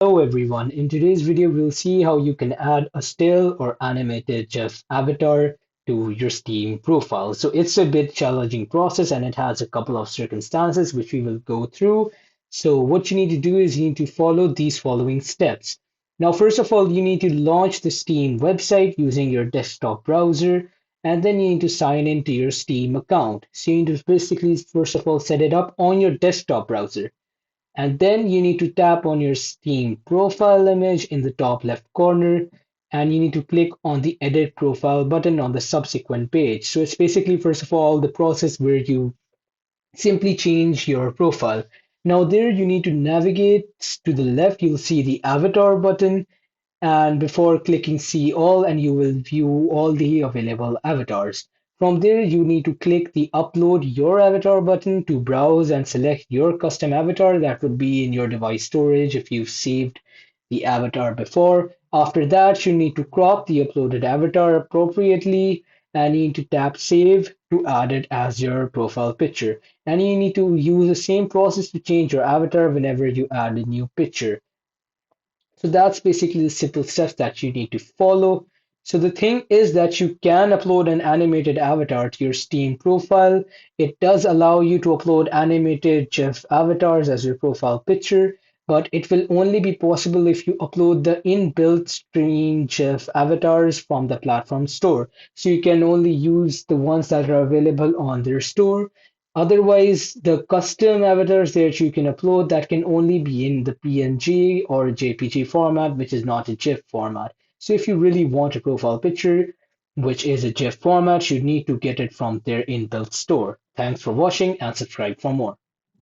Hello everyone, in today's video we'll see how you can add a still or animated GIF avatar to your Steam profile. So it's a bit challenging process and it has a couple of circumstances which we will go through. So what you need to do is you need to follow these following steps. Now first of all you need to launch the Steam website using your desktop browser and then you need to sign into your Steam account. So you need to basically first of all set it up on your desktop browser. And then you need to tap on your Steam profile image in the top left corner and you need to click on the edit profile button on the subsequent page. So it's basically, first of all, the process where you simply change your profile. Now, there you need to navigate to the left, you'll see the avatar button. And before clicking see all, and you will view all the available avatars. From there, you need to click the upload your avatar button to browse and select your custom avatar that would be in your device storage if you've saved the avatar before. After that, you need to crop the uploaded avatar appropriately and you need to tap save to add it as your profile picture. And you need to use the same process to change your avatar whenever you add a new picture. So that's basically the simple steps that you need to follow. So the thing is that you can upload an animated avatar to your Steam profile. It does allow you to upload animated GIF avatars as your profile picture, but it will only be possible if you upload the inbuilt Steam GIF avatars from the platform store. So you can only use the ones that are available on their store. Otherwise, the custom avatars that you can upload that can only be in the PNG or JPG format, which is not a GIF format. So if you really want a profile picture, which is a GIF format, you need to get it from their inbuilt store. Thanks for watching and subscribe for more.